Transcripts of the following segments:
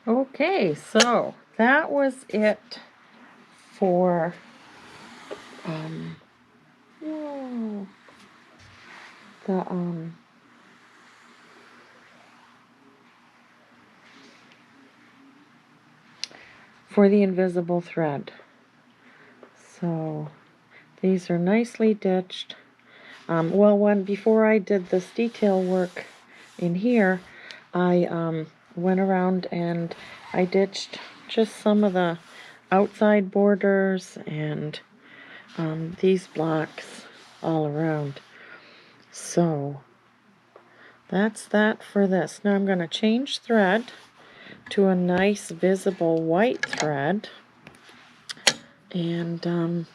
Okay, so that was it for whoa, the for the invisible thread. So these are nicely ditched. Well, before I did this detail work in here, I went around and I ditched just some of the outside borders and these blocks all around. So that's that for this. Now I'm going to change thread to a nice visible white thread, and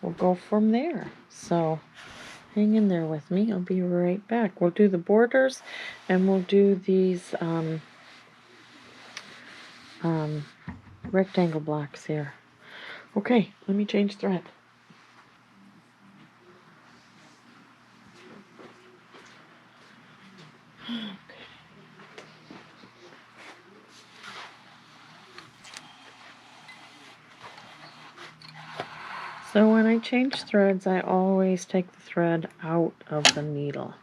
we'll go from there. So hang in there with me. I'll be right back. We'll do the borders and we'll do these rectangle blocks here. Okay, let me change thread. So when I change threads, I always take the thread out of the needle,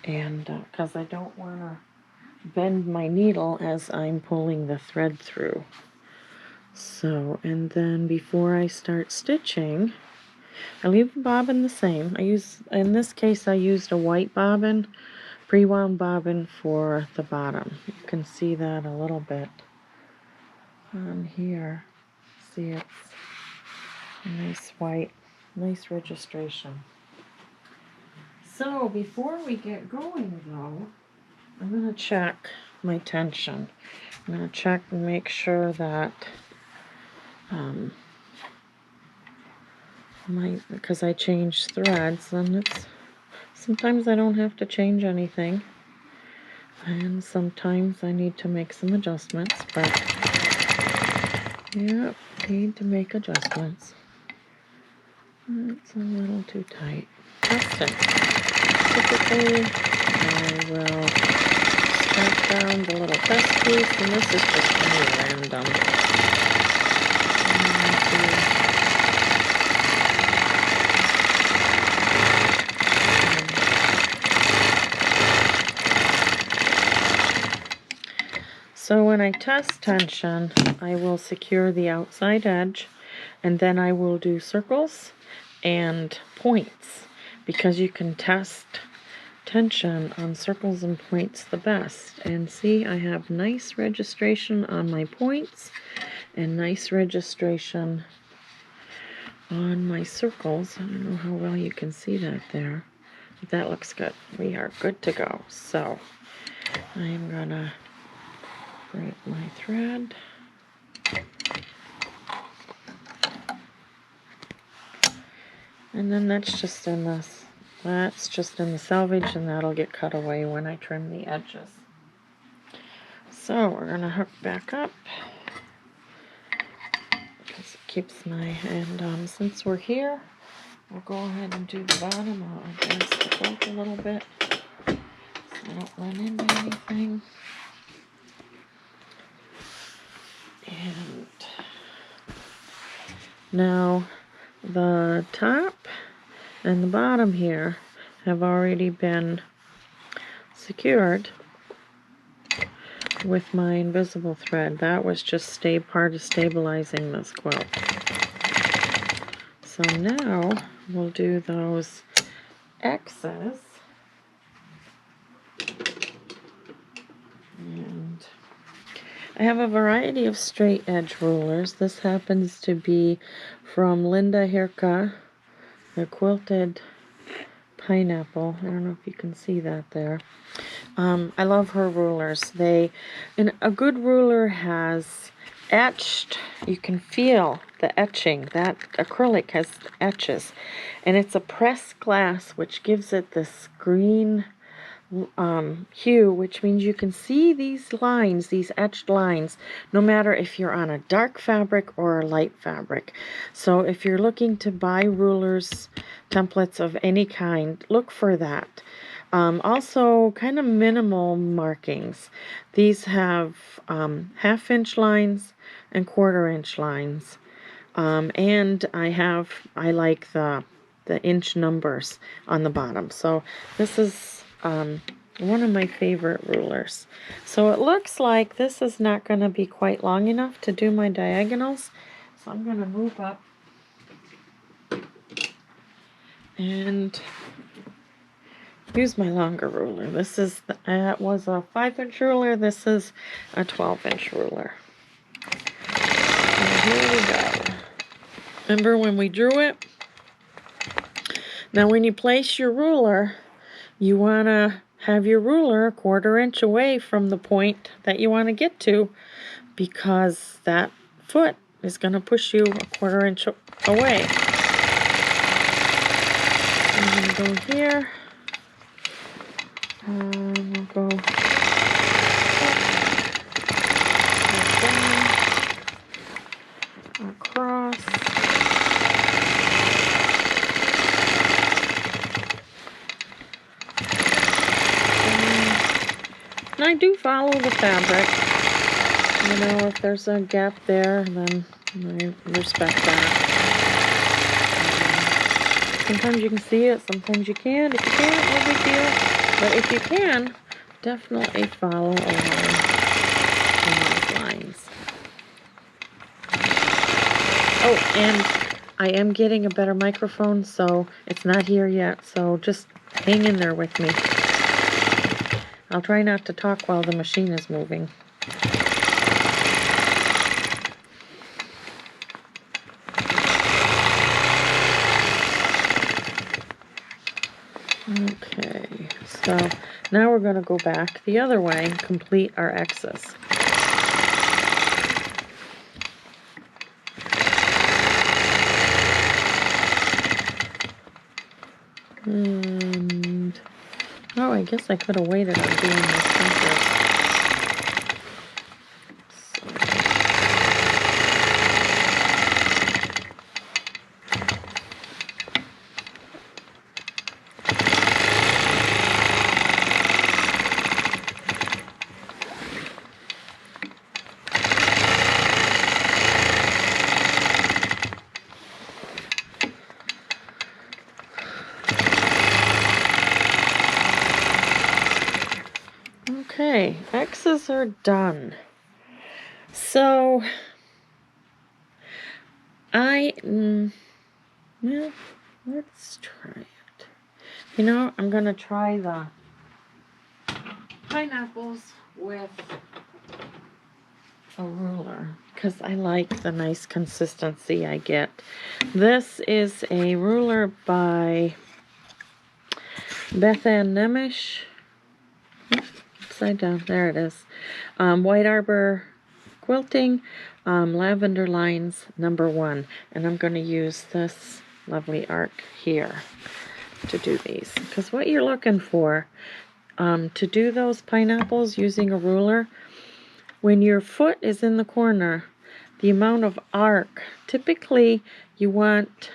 and because I don't want to bend my needle as I'm pulling the thread through. So, and then before I start stitching, I leave the bobbin the same. In this case, I used a white bobbin, pre-wound bobbin for the bottom. You can see that a little bit on here. See, it's nice white, nice registration. So before we get going though, I'm going to check my tension. I'm going to check and make sure that because I change threads, and sometimes I don't have to change anything, and sometimes I need to make some adjustments, but yeah, need to make adjustments. It's a little too tight. Test it. Typically, I will strap down the little test piece, and this is just really random. So when I test tension, I will secure the outside edge, and then I will do circles and points, because you can test tension on circles and points the best. And see, I have nice registration on my points and nice registration on my circles. I don't know how well you can see that there, but that looks good. We are good to go. So I am gonna break my thread. And then that's just in the selvage, and that'll get cut away when I trim the edges. So we're gonna hook back up because it keeps and since we're here, we'll go ahead and do the bottom. I'll advance the quilt a little bit so I don't run into anything. And now the top and the bottom here have already been secured with my invisible thread. That was just part of stabilizing this quilt. So now we'll do those X's. And I have a variety of straight edge rulers. This happens to be from Linda Hirka, the quilted pineapple. I don't know if you can see that there. I love her rulers. And a good ruler has etched. You can feel the etching. That acrylic has etches, and it's a pressed glass, which gives it this green hue, which means you can see these lines, these etched lines, no matter if you're on a dark fabric or a light fabric. So if you're looking to buy rulers, templates of any kind, look for that. Also, kind of minimal markings. These have half-inch lines and quarter-inch lines. And I like the inch numbers on the bottom. So this is one of my favorite rulers. So it looks like this is not going to be quite long enough to do my diagonals. So I'm going to move up and use my longer ruler. This is was a 5-inch ruler. This is a 12-inch ruler. And here we go. Remember when we drew it? Now when you place your ruler, you want to have your ruler a 1/4 inch away from the point that you want to get to, because that foot is going to push you a 1/4 inch away. I'm going to go here. We'll go up, down, across. And I do follow the fabric. You know, if there's a gap there, then I respect that. Sometimes you can see it, sometimes you can't. If you can't, no big deal. But if you can, definitely follow along in those lines. Oh, and I am getting a better microphone, so it's not here yet. So just hang in there with me. I'll try not to talk while the machine is moving. Okay, so now we're going to go back the other way and complete our X's. And, oh, I guess I could have waited on doing this first. Okay, X's are done. So well, let's try it. You know, I'm gonna try the pineapples with a ruler because I like the nice consistency I get. This is a ruler by Beth Ann Nemish. Upside down, there it is. White Arbor Quilting, Lavender Lines #1. And I'm going to use this lovely arc here to do these. Because what you're looking for to do those pineapples using a ruler, when your foot is in the corner, the amount of arc, typically you want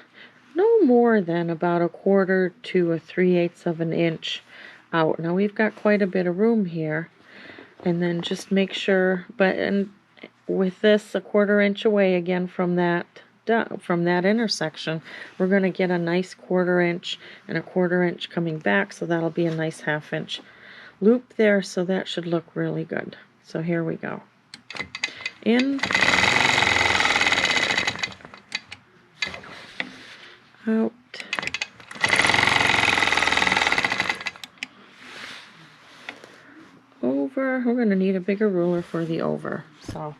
no more than about 1/4 to 3/8 of an inch out. Now we've got quite a bit of room here, and then just make sure, and with this 1/4 inch away again from that intersection, we're going to get a nice 1/4 inch and 1/4 inch coming back, so that'll be a nice 1/2 inch loop there, so that should look really good. So here we go. In, out, over. We're going to need a bigger ruler for the over. So,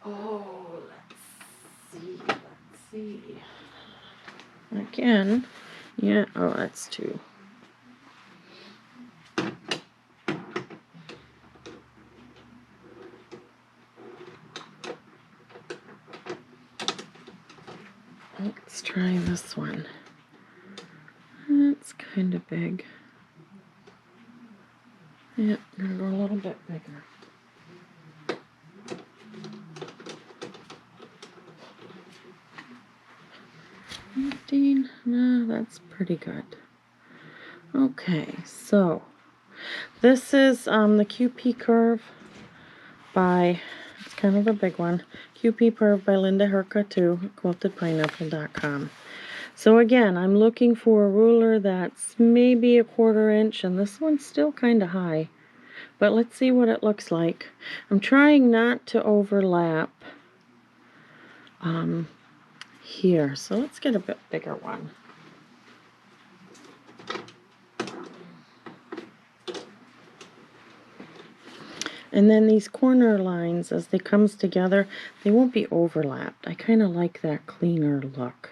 let's see. Again, yeah, oh, that's 2. Let's try this one. It's kind of big. Yeah, I'm going to go a little bit bigger. No, that's pretty good. Okay, so this is the QP Curve by, it's kind of a big one, QP Curve by Linda Herka too, quiltedpineapple.com. So again, I'm looking for a ruler that's maybe 1/4 inch, and this one's still kind of high. But let's see what it looks like. I'm trying not to overlap here, so let's get a bit bigger one. And then these corner lines, as they comes together, they won't be overlapped. I kind of like that cleaner look.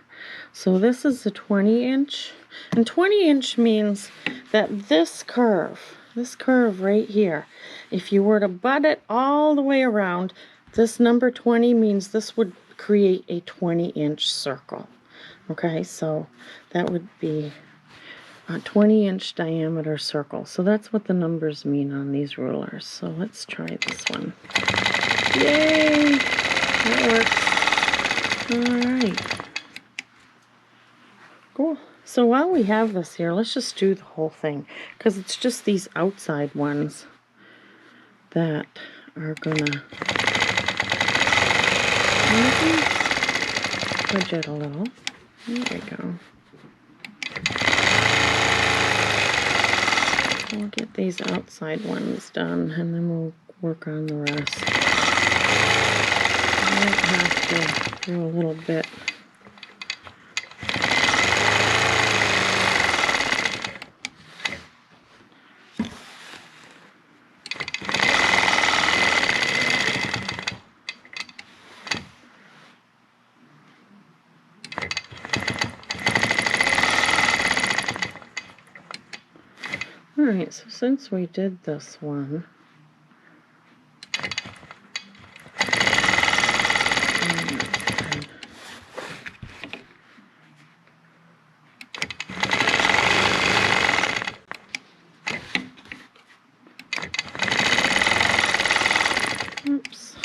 So this is a 20 inch, and 20 inch means that this curve right here, if you were to butt it all the way around, this number 20 means this would create a 20 inch circle. Okay, so that would be a 20 inch diameter circle. So that's what the numbers mean on these rulers. So let's try this one. Yay! That works. Alright. Cool. So while we have this here, let's just do the whole thing, because it's just these outside ones that are gonna fudge it a little. There we go. We'll get these outside ones done, and then we'll work on the rest. I might have to do a little bit. Alright, so since we did this one, oops.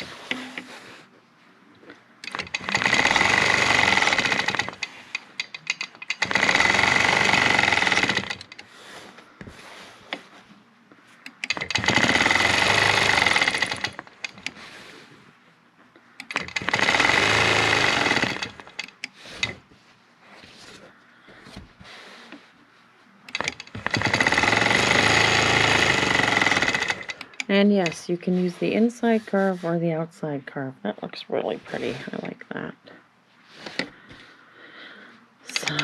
And yes, you can use the inside curve or the outside curve. That looks really pretty. I like that. So,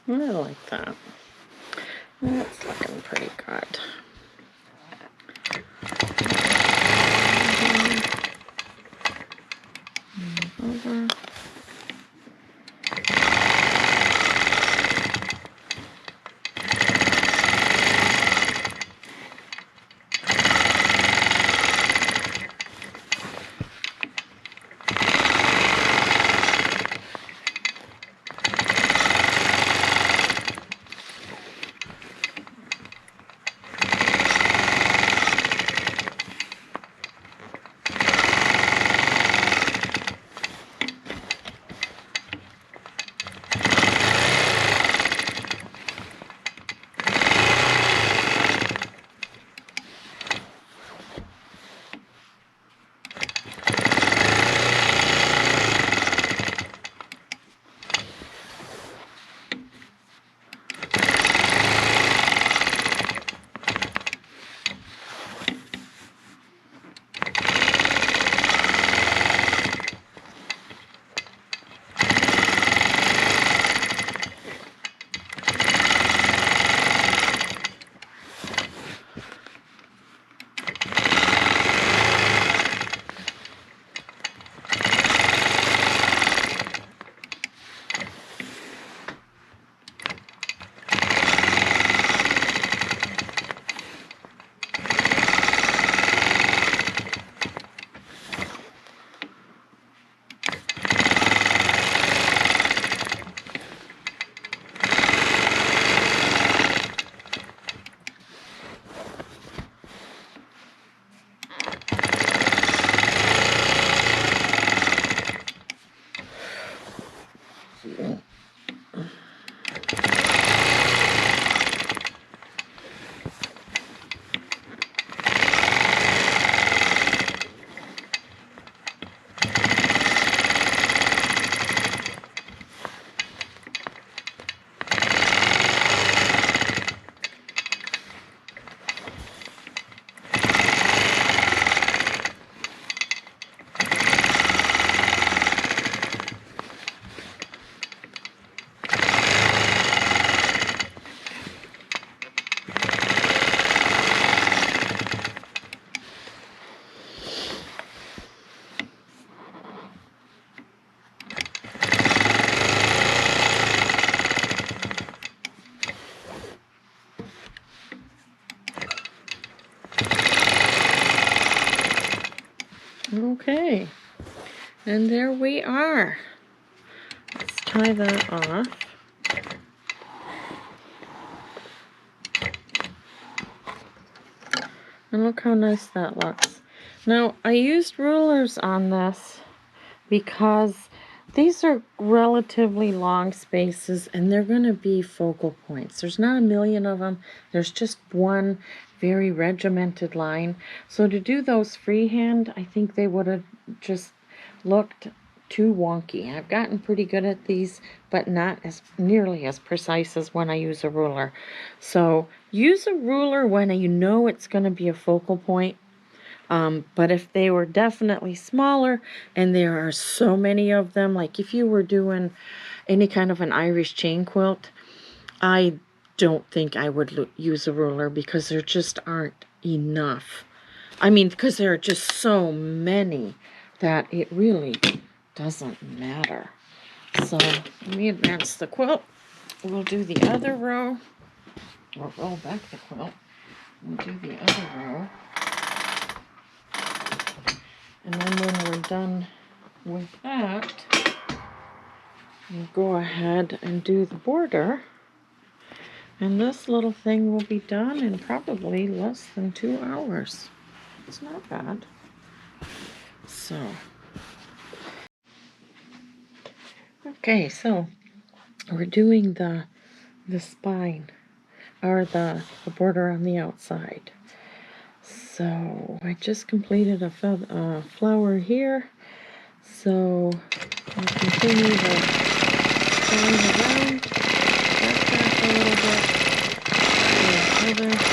I like that. That's looking pretty good. Over. Okay, and there we are. Let's tie that off. And look how nice that looks. Now, I used rulers on this because these are relatively long spaces and they're going to be focal points. There's not a million of them. There's just one very regimented line. So to do those freehand, I think they would have just looked too wonky. I've gotten pretty good at these, but not as nearly as precise as when I use a ruler. So use a ruler when you know it's going to be a focal point. But if they were definitely smaller, and there are so many of them, like if you were doing any kind of an Irish chain quilt, I don't think I would use a ruler because there just aren't enough. I mean, because there are just so many that it really doesn't matter. So let me advance the quilt. We'll do the other row, or roll back the quilt. We'll do the other row. And then when we're done with that, we'll go ahead and do the border. And this little thing will be done in probably less than 2 hours. It's not bad. So, okay, so we're doing the spine, or the border on the outside. So I just completed a flower here. So I'll continue the going around, back a little bit, and other.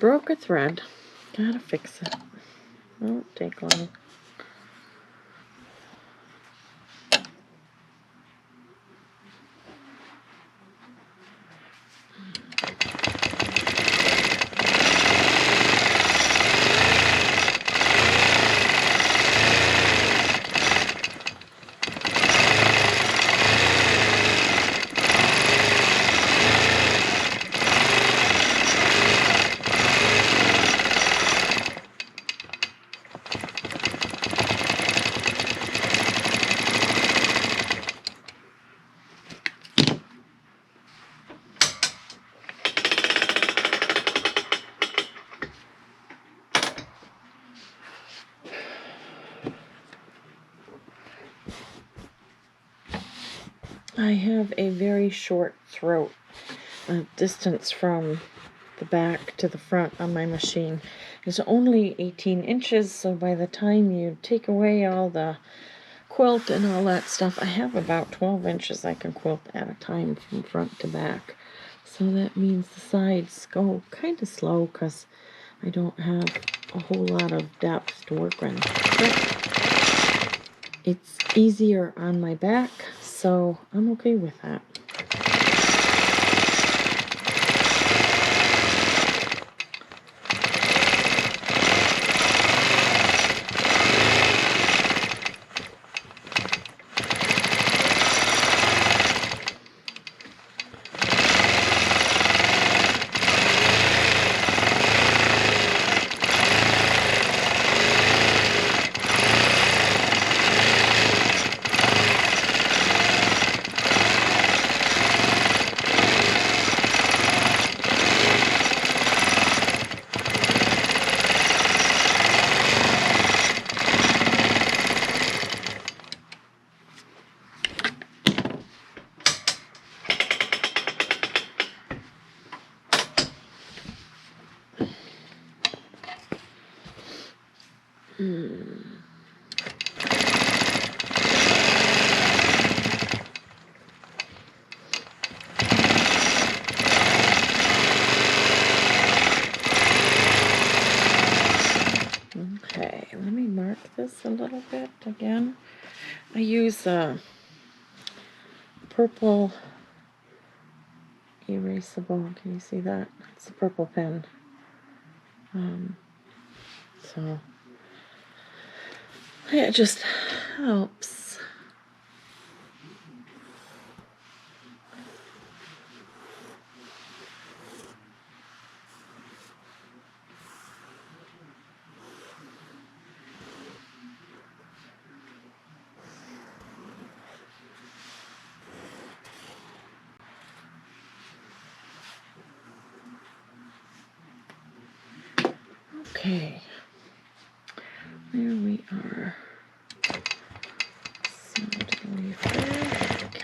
Broke a thread. Gotta fix it. Won't take long. I have a very short throat. Distance from the back to the front on my machine is only 18 inches, so by the time you take away all the quilt and all that stuff, I have about 12 inches I can quilt at a time from front to back. So that means the sides go kind of slow because I don't have a whole lot of depth to work on. But it's easier on my back, so I'm okay with that. Okay, let me mark this a little bit again. I use a purple erasable. Can you see that? It's a purple pen. So it just helps. Okay, there we are. So delete that.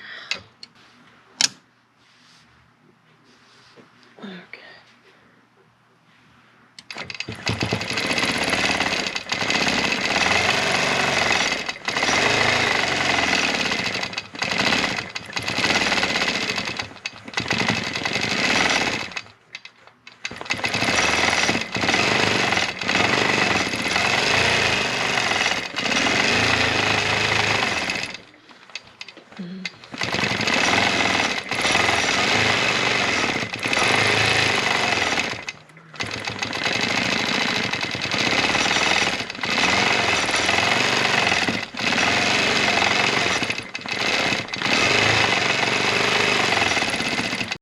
Okay.